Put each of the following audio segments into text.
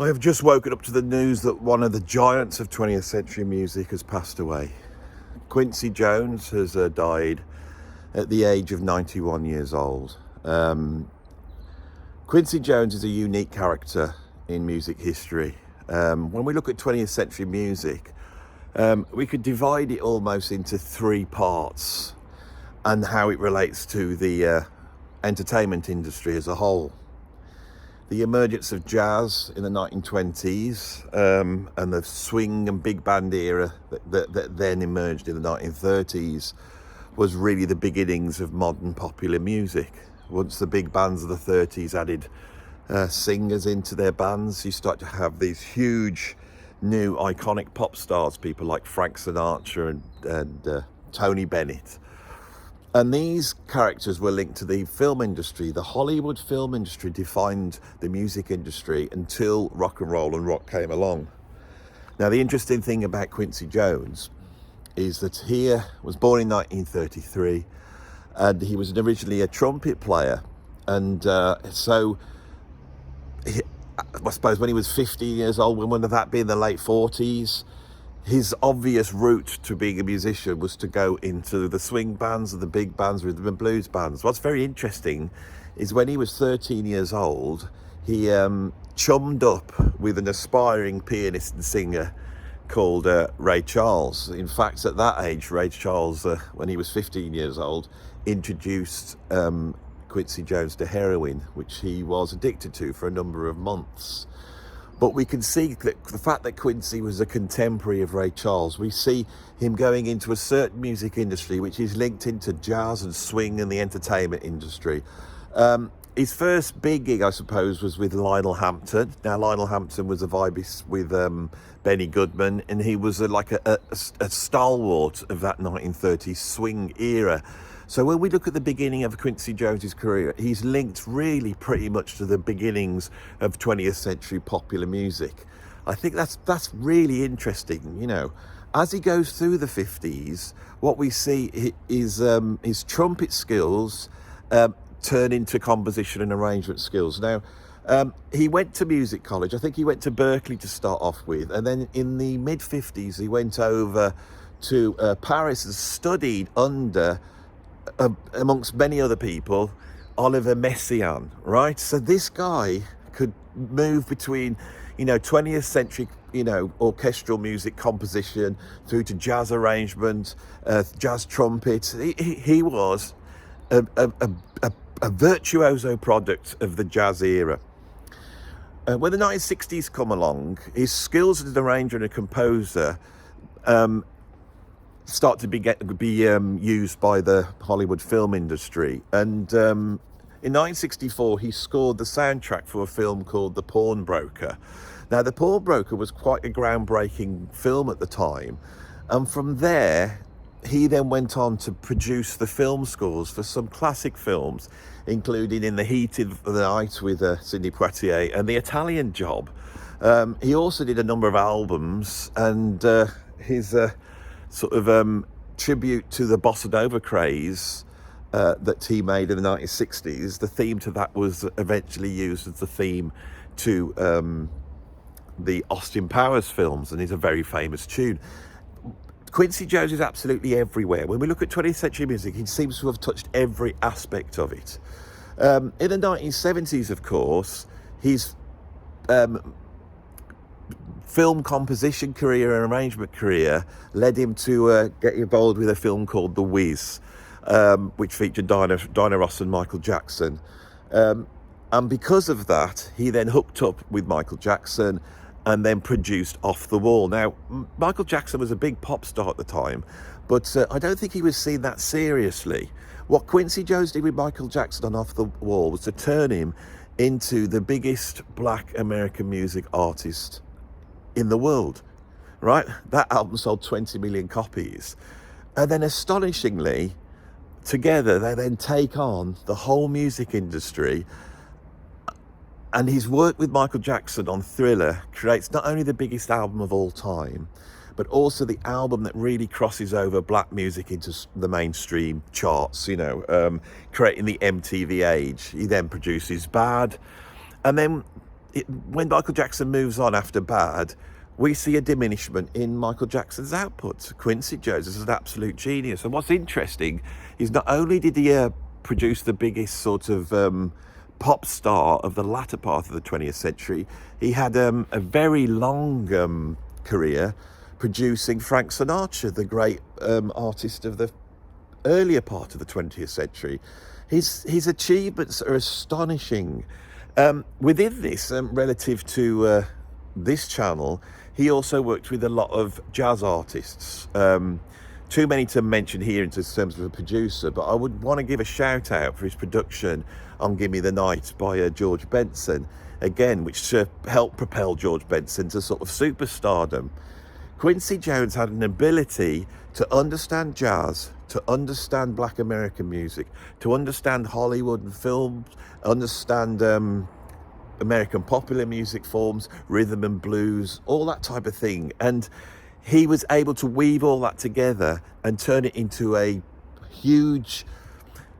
I have just woken up to the news that one of the giants of 20th century music has passed away. Quincy Jones has died at the age of 91 years old. Quincy Jones is a unique character in music history. When we look at 20th century music, we could divide it almost into three parts and how it relates to the entertainment industry as a whole. The emergence of jazz in the 1920s and the swing and big band era that then emerged in the 1930s was really the beginnings of modern popular music. Once the big bands of the 30s added singers into their bands, you start to have these huge new iconic pop stars, people like Frank Sinatra and Tony Bennett. And these characters were linked to the film industry. The Hollywood film industry defined the music industry until rock and roll and rock came along. Now, the interesting thing about Quincy Jones is that he was born in 1933, and he was originally a trumpet player. And I suppose when he was 15 years old, when would that be in the late 40s, his obvious route to being a musician was to go into the swing bands and the big bands, rhythm and blues bands. What's very interesting is when he was 13 years old, he chummed up with an aspiring pianist and singer called Ray Charles. In fact, at that age, Ray Charles, when he was 15 years old, introduced Quincy Jones to heroin, which he was addicted to for a number of months. But we can see that the fact that Quincy was a contemporary of Ray Charles, we see him going into a certain music industry which is linked into jazz and swing and the entertainment industry. His first big gig, I suppose, was with Lionel Hampton. Now, Lionel Hampton was a vibist with Benny Goodman, and he was like a stalwart of that 1930s swing era. So when we look at the beginning of Quincy Jones's career, he's linked really pretty much to the beginnings of 20th century popular music. I think that's really interesting. You know, as he goes through the 50s, what we see is his trumpet skills turn into composition and arrangement skills. Now, he went to music college. I think he went to Berkeley to start off with, and then in the mid-50s, he went over to Paris and studied under amongst many other people, Oliver Messiaen, right? So this guy could move between, 20th century, orchestral music composition through to jazz arrangement, jazz trumpet. He was a virtuoso product of the jazz era. When the 1960s come along, his skills as an arranger and a composer start to be used by the Hollywood film industry. And in 1964, he scored the soundtrack for a film called The Pawnbroker. Now, The Pawnbroker was quite a groundbreaking film at the time. And from there, he then went on to produce the film scores for some classic films, including In the Heat of the Night with Sidney Poitier and The Italian Job. He also did a number of albums, and his sort of tribute to the bossa nova craze that he made in the 1960s, the theme to that was eventually used as the theme to the Austin Powers films, and is a very famous tune. Quincy Jones is absolutely everywhere. When we look at 20th century music, he seems to have touched every aspect of it. In the 1970s, of course, his film composition career and arrangement career led him to get involved with a film called The Wiz, which featured Diana Ross and Michael Jackson. And because of that, he then hooked up with Michael Jackson and then produced Off the Wall. Now, Michael Jackson was a big pop star at the time, but I don't think he was seen that seriously. What Quincy Jones did with Michael Jackson on Off the Wall was to turn him into the biggest black American music artist in the world, right? That album sold 20 million copies. And then astonishingly, together, they then take on the whole music industry. And his work with Michael Jackson on Thriller creates not only the biggest album of all time, but also the album that really crosses over black music into the mainstream charts, creating the MTV age. He then produces Bad. And then when Michael Jackson moves on after Bad, we see a diminishment in Michael Jackson's output. Quincy Jones is an absolute genius. And what's interesting is not only did he produce the biggest sort of pop star of the latter part of the 20th century, he had a very long career producing Frank Sinatra, the great artist of the earlier part of the 20th century. His achievements are astonishing. Within this, relative to this channel, he also worked with a lot of jazz artists. Too many to mention here in terms of a producer, but I would want to give a shout out for his production on Gimme the Night by George Benson, again, which helped propel George Benson to sort of superstardom. Quincy Jones had an ability to understand jazz, to understand Black American music, to understand Hollywood and films, understand American popular music forms, rhythm and blues, all that type of thing. And he was able to weave all that together and turn it into a huge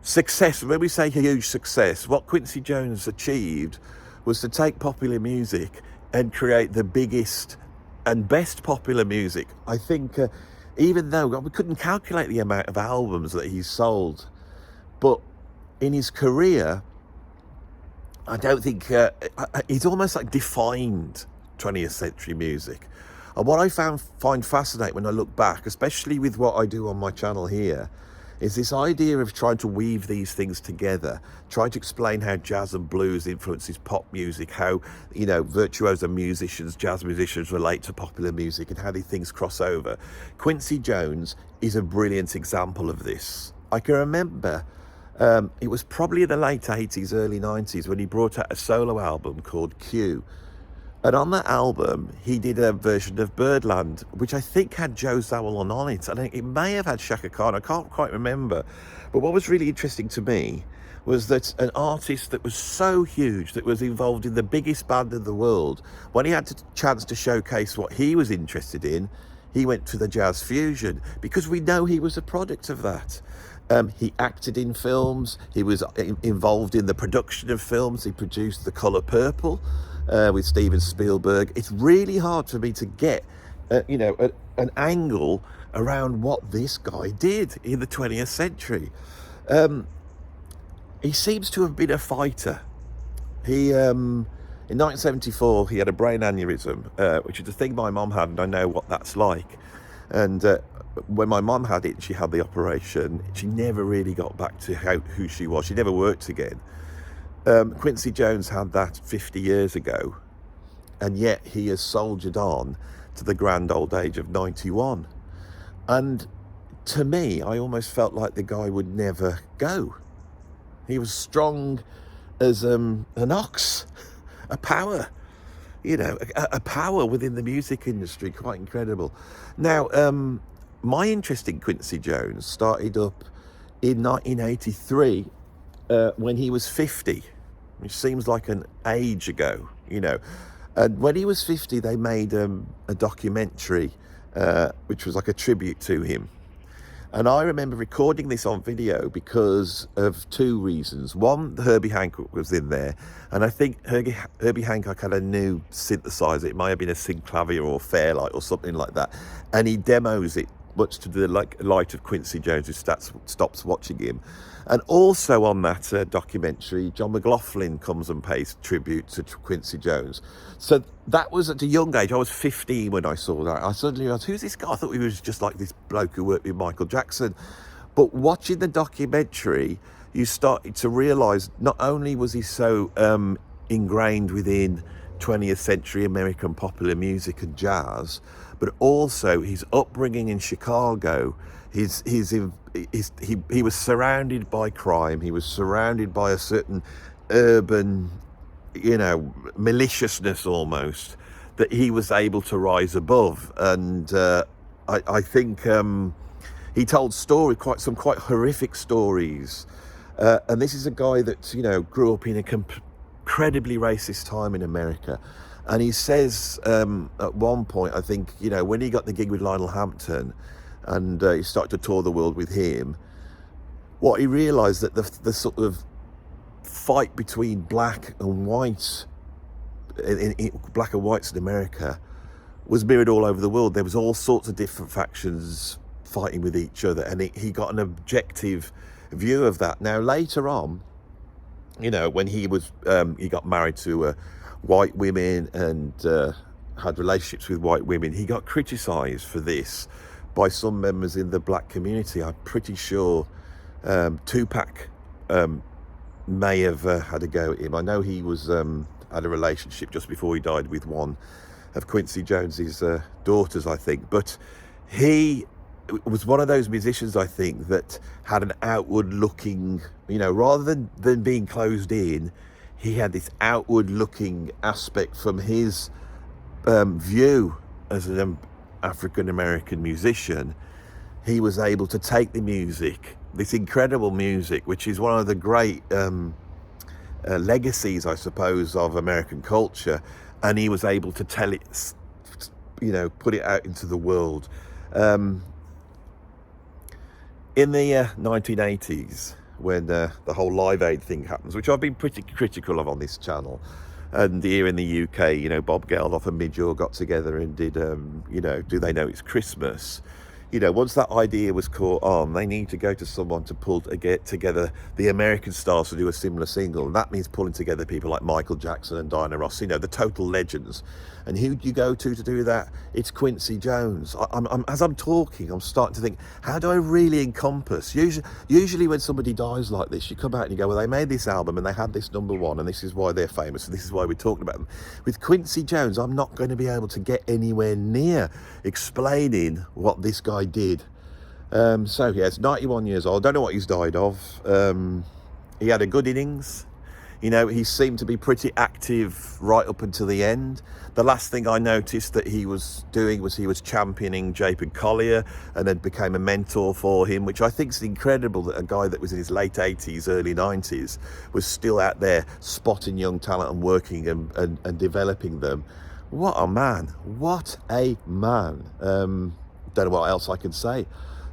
success. When we say huge success, what Quincy Jones achieved was to take popular music and create the biggest and best popular music. I think even though we couldn't calculate the amount of albums that he sold, but in his career, I don't think he's almost like defined 20th century music. And what I find fascinating when I look back, especially with what I do on my channel here, is this idea of trying to weave these things together, trying to explain how jazz and blues influences pop music, how, you know, virtuoso musicians, jazz musicians relate to popular music and how these things cross over. Quincy Jones is a brilliant example of this. I can remember it was probably in the late 80s, early 90s when he brought out a solo album called Q. And on that album, he did a version of Birdland, which I think had Joe Zawinul on it. I think it may have had Shaka Khan, I can't quite remember. But what was really interesting to me was that an artist that was so huge, that was involved in the biggest band in the world, when he had the chance to showcase what he was interested in, he went to the jazz fusion, because we know he was a product of that. He acted in films, he was involved in the production of films, he produced The Colour Purple, with Steven Spielberg. It's really hard for me to get, an angle around what this guy did in the 20th century. He seems to have been a fighter. He, in 1974, he had a brain aneurysm, which is a thing my mom had, and I know what that's like. And when my mom had it, she had the operation. She never really got back to who she was. She never worked again. Quincy Jones had that 50 years ago, and yet he has soldiered on to the grand old age of 91. And to me, I almost felt like the guy would never go. He was strong as an ox, a power, a power within the music industry, quite incredible. Now, my interest in Quincy Jones started up in 1983, when he was 50, which seems like an age ago, And when he was 50, they made a documentary, which was like a tribute to him. And I remember recording this on video because of two reasons. One, Herbie Hancock was in there, and I think Herbie Hancock had a new synthesizer. It might have been a Synclavier or Fairlight or something like that, and he demos it much to the light of Quincy Jones, who stops watching him. And also on that documentary, John McLaughlin comes and pays tribute to Quincy Jones. So that was at a young age. I was 15 when I saw that. I suddenly realised, who's this guy? I thought he was just like this bloke who worked with Michael Jackson. But watching the documentary, you started to realise not only was he so ingrained within 20th century American popular music and jazz, but also his upbringing in Chicago. He was surrounded by crime. He was surrounded by a certain urban, maliciousness almost, that he was able to rise above. And I think he told some quite horrific stories. And this is a guy that, grew up in a incredibly racist time in America. And he says at one point, I think, when he got the gig with Lionel Hampton, and he started to tour the world with him, what he realised that the sort of fight between black and white in black and whites in America was mirrored all over the world. There was all sorts of different factions fighting with each other, and he got an objective view of that. Now later on, you know, when he got married to white women and had relationships with white women, he got criticised for this by some members in the black community. I'm pretty sure Tupac may have had a go at him. I know he was had a relationship just before he died with one of Quincy Jones's daughters, I think. But he was one of those musicians, I think, that had an outward looking, you know, rather than being closed in, he had this outward looking aspect from his view as an African American musician. He was able to take the music, this incredible music, which is one of the great legacies, I suppose, of American culture, and he was able to tell it, you know, put it out into the world. In the 1980s, when the whole Live Aid thing happens, which I've been pretty critical of on this channel, and here in the UK, you know, Bob Geldof and Midge got together and did, you know, Do They Know It's Christmas? You know, once that idea was caught on, they need to go to someone to get together the American stars to do a similar single. And that means pulling together people like Michael Jackson and Diana Ross, you know, the total legends. And who do you go to do that? It's Quincy Jones. As I'm talking, I'm starting to think, how do I really encompass? Usually when somebody dies like this, you come out and you go, well, they made this album and they had this #1 and this is why they're famous and this is why we're talking about them. With Quincy Jones, I'm not going to be able to get anywhere near explaining what this guy did. So yeah, it's 91 years old. Don't know what he's died of. He had a good innings. You know, he seemed to be pretty active right up until the end. The last thing I noticed that he was doing was he was championing J.P. Collier and then became a mentor for him, which I think is incredible that a guy that was in his late 80s, early 90s was still out there spotting young talent and working and developing them. What a man. What a man. Don't know what else I can say.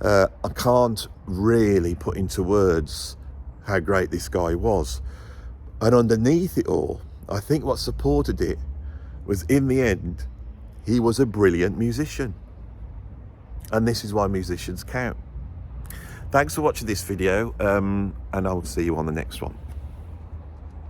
I can't really put into words how great this guy was. And underneath it all, I think what supported it was, in the end, he was a brilliant musician. And this is why musicians count. Thanks for watching this video, and I'll see you on the next one.